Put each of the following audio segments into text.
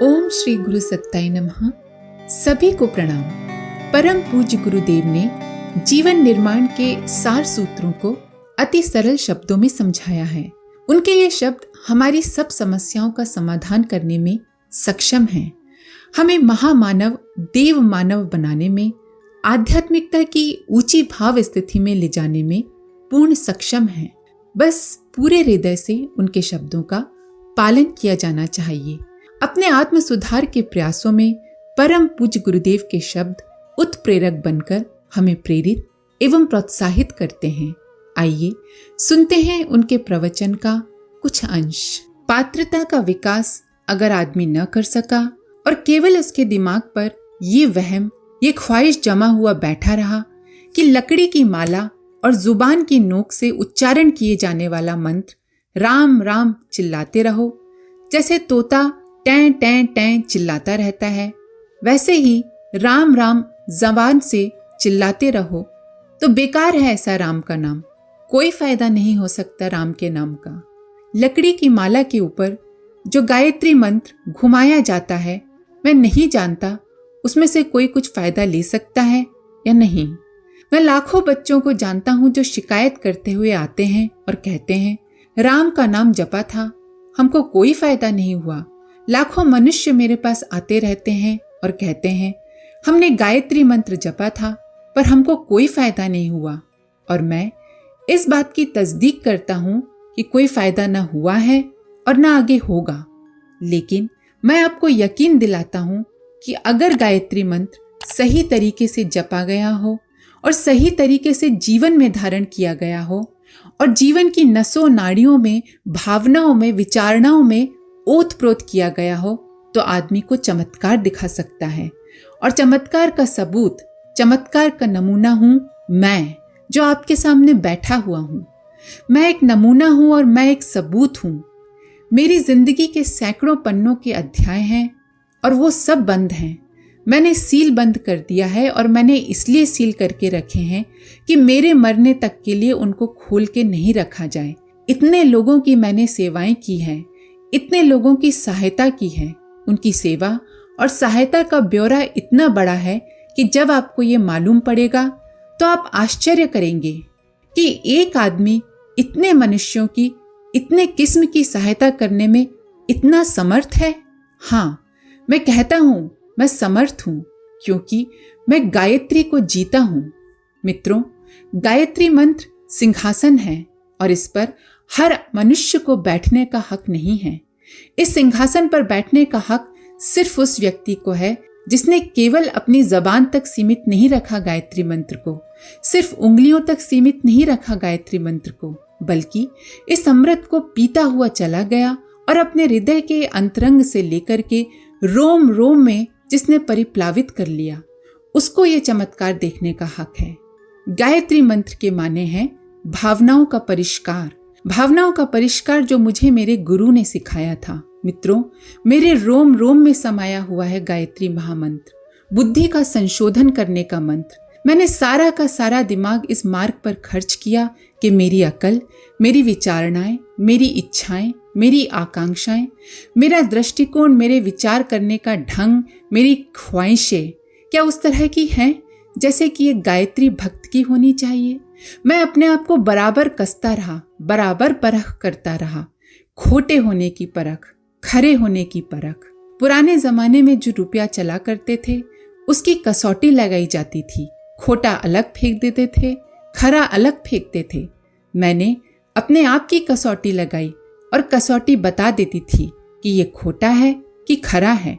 ओम श्री गुरु सत्ताय नमः। सभी को प्रणाम। परम पूज्य गुरुदेव ने जीवन निर्माण के सार सूत्रों को अति सरल शब्दों में समझाया है। उनके ये शब्द हमारी सब समस्याओं का समाधान करने में सक्षम हैं। हमें महामानव देव मानव बनाने में, आध्यात्मिकता की ऊंची भाव स्थिति में ले जाने में पूर्ण सक्षम हैं। बस पूरे हृदय से उनके शब्दों का पालन किया जाना चाहिए। अपने आत्म सुधार के प्रयासों में परम पूज्य गुरुदेव के शब्द उत्प्रेरक बनकर हमें प्रेरित एवं प्रोत्साहित करते हैं। आइए सुनते हैं उनके प्रवचन का कुछ अंश। पात्रता का विकास अगर आदमी न कर सका और केवल उसके दिमाग पर ये वहम, ये ख्वाहिश जमा हुआ बैठा रहा कि लकड़ी की माला और जुबान की नोक से उच्चारण किए जाने वाला मंत्र राम राम चिल्लाते रहो, जैसे तोता टैं टैं टैं चिल्लाता रहता है, वैसे ही राम राम जबान से चिल्लाते रहो तो बेकार है ऐसा राम का नाम। कोई फायदा नहीं हो सकता राम के नाम का। लकड़ी की माला के ऊपर जो गायत्री मंत्र घुमाया जाता है, मैं नहीं जानता उसमें से कोई कुछ फायदा ले सकता है या नहीं। मैं लाखों बच्चों को जानता हूं जो शिकायत करते हुए आते हैं और कहते हैं राम का नाम जपा था, हमको कोई फायदा नहीं हुआ। लाखों मनुष्य मेरे पास आते रहते हैं और कहते हैं हमने गायत्री मंत्र जपा था पर हमको कोई फायदा नहीं हुआ। और मैं इस बात की तस्दीक करता हूं कि कोई फायदा ना हुआ है और ना आगे होगा। लेकिन मैं आपको यकीन दिलाता हूं कि अगर गायत्री मंत्र सही तरीके से जपा गया हो और सही तरीके से जीवन में धारण किया गया हो और जीवन की नसों नाड़ियों में, भावनाओं में, विचारणाओं में ओत-प्रोत किया गया हो तो आदमी को चमत्कार दिखा सकता है। और चमत्कार का सबूत, चमत्कार का नमूना हूं मैं, जो आपके सामने बैठा हुआ हूं। मैं एक नमूना हूं और मैं एक सबूत हूं। मेरी जिंदगी के सैकड़ों पन्नों के अध्याय हैं और वो सब बंद हैं। मैंने सील बंद कर दिया है और मैंने इसलिए सील करके रखे हैं कि मेरे मरने तक के लिए उनको खोल के नहीं रखा जाए। इतने लोगों की मैंने सेवाएं की हैं, इतने लोगों की सहायता की है। उनकी सेवा और सहायता का ब्यौरा इतना बड़ा है कि जब आपको ये मालूम पड़ेगा तो आप आश्चर्य करेंगे कि एक आदमी इतने मनुष्यों की, इतने किस्म की सहायता करने में इतना समर्थ है। हाँ, मैं कहता हूं मैं समर्थ हूं क्योंकि मैं गायत्री को जीता हूं। मित्रों, गायत्री मंत्र सिंहासन है और इस पर हर मनुष्य को बैठने का हक नहीं है। इस सिंहासन पर बैठने का हक सिर्फ उस व्यक्ति को है जिसने केवल अपनी जबान तक सीमित नहीं रखा गायत्री मंत्र को, सिर्फ उंगलियों तक सीमित नहीं रखा गायत्री मंत्र को, बल्कि इस अमृत को पीता हुआ चला गया और अपने हृदय के अंतरंग से लेकर के रोम रोम में जिसने परिप्लावित कर लिया, उसको ये चमत्कार देखने का हक है। गायत्री मंत्र के माने हैं भावनाओं का परिष्कार। भावनाओं का परिष्कार जो मुझे मेरे गुरु ने सिखाया था। मित्रों, मेरे रोम रोम में समाया हुआ है गायत्री महामंत्र, बुद्धि का संशोधन करने का मंत्र। मैंने सारा का सारा दिमाग इस मार्ग पर खर्च किया कि मेरी अकल, मेरी विचारणाएं, मेरी इच्छाएं, मेरी आकांक्षाएं, मेरा दृष्टिकोण, मेरे विचार करने का ढंग, मेरी ख्वाहिशें क्या उस तरह की हैं जैसे कि एक गायत्री भक्त की होनी चाहिए। मैं अपने आप को बराबर कसता रहा, बराबर परख करता रहा। खोटे होने की परख, खरे होने की परख। पुराने जमाने में जो रुपया चला करते थे उसकी कसौटी लगाई जाती थी। खोटा अलग फेंक देते थे, खरा अलग फेंकते थे। मैंने अपने आप की कसौटी लगाई और कसौटी बता देती थी कि ये खोटा है कि खरा है।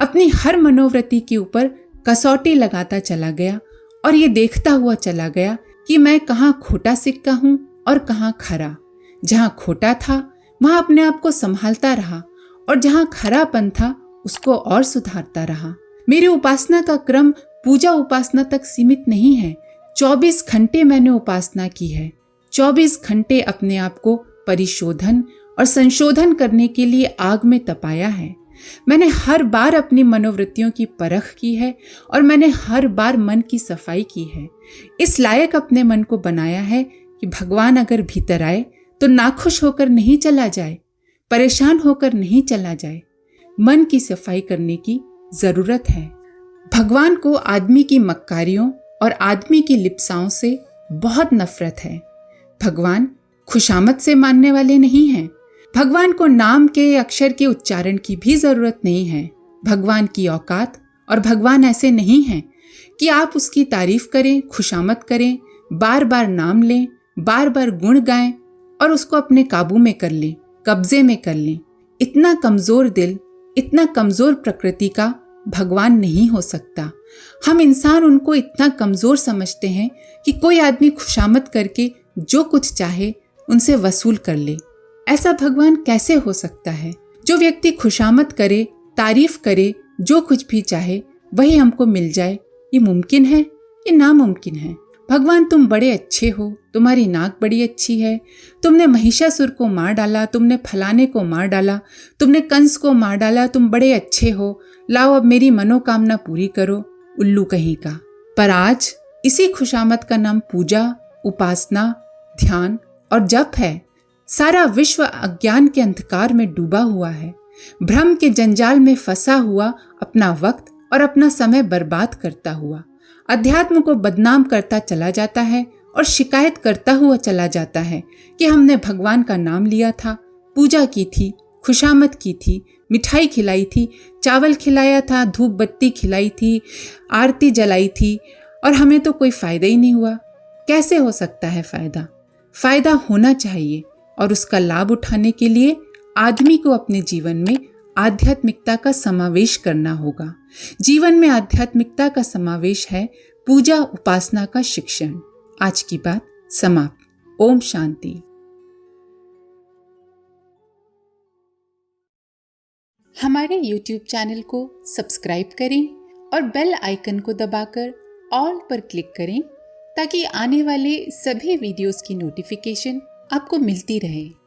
अपनी हर मनोवृत्ति के ऊपर कसौटी लगाता चला गया और ये देखता हुआ चला गया कि मैं कहाँ खोटा सिक्का हूं और कहाँ खरा। जहां खोटा था वहां अपने आप को संभालता रहा और जहां खरापन था उसको और सुधारता रहा। मेरी उपासना का क्रम पूजा उपासना तक सीमित नहीं है। 24 घंटे मैंने उपासना की है। 24 घंटे अपने आप को परिशोधन और संशोधन करने के लिए आग में तपाया है। मैंने हर बार अपनी मनोवृत्तियों की परख की है और मैंने हर बार मन की सफाई की है। इस लायक अपने मन को बनाया है कि भगवान अगर भीतर आए तो नाखुश होकर नहीं चला जाए, परेशान होकर नहीं चला जाए। मन की सफाई करने की जरूरत है। भगवान को आदमी की मक्कारियों और आदमी की लिप्साओं से बहुत नफरत है। भगवान खुशामद से मानने वाले नहीं हैं। भगवान को नाम के अक्षर के उच्चारण की भी जरूरत नहीं है। भगवान की औकात और भगवान ऐसे नहीं हैं कि आप उसकी तारीफ करें, खुशामद करें, बार बार नाम लें, बार बार गुण गाएं और उसको अपने काबू में कर लें, कब्जे में कर लें। इतना कमजोर दिल, इतना कमजोर प्रकृति का भगवान नहीं हो सकता। हम इंसान उनको इतना कमजोर समझते हैं कि कोई आदमी खुशामद करके जो कुछ चाहे उनसे वसूल कर ले। ऐसा भगवान कैसे हो सकता है? जो व्यक्ति खुशामद करे, तारीफ करे, जो कुछ भी चाहे वही हमको मिल जाए, ये मुमकिन है? ये नामुमकिन है। भगवान तुम बड़े अच्छे हो, तुम्हारी नाक बड़ी अच्छी है, तुमने महिषासुर को मार डाला, तुमने फलाने को मार डाला, तुमने कंस को मार डाला, तुम बड़े अच्छे हो, लाओ अब मेरी मनोकामना पूरी करो। उल्लू कहीं का। पर आज इसी खुशामद का नाम पूजा, उपासना, ध्यान और जप है। सारा विश्व अज्ञान के अंधकार में डूबा हुआ है, भ्रम के जंजाल में फंसा हुआ अपना वक्त और अपना समय बर्बाद करता हुआ अध्यात्म को बदनाम करता चला जाता है और शिकायत करता हुआ चला जाता है कि हमने भगवान का नाम लिया था, पूजा की थी, खुशामद की थी, मिठाई खिलाई थी, चावल खिलाया था, धूप बत्ती खिलाई थी, आरती जलाई थी और हमें तो कोई फायदा ही नहीं हुआ। कैसे हो सकता है फायदा? फायदा होना चाहिए और उसका लाभ उठाने के लिए आदमी को अपने जीवन में आध्यात्मिकता का समावेश करना होगा। जीवन में आध्यात्मिकता का समावेश है पूजा उपासना का शिक्षण। आज की बात समाप्त। ओम शांति। हमारे YouTube चैनल को सब्सक्राइब करें और बेल आइकन को दबाकर ऑल पर क्लिक करें ताकि आने वाले सभी वीडियोस की नोटिफिकेशन आपको मिलती रहे।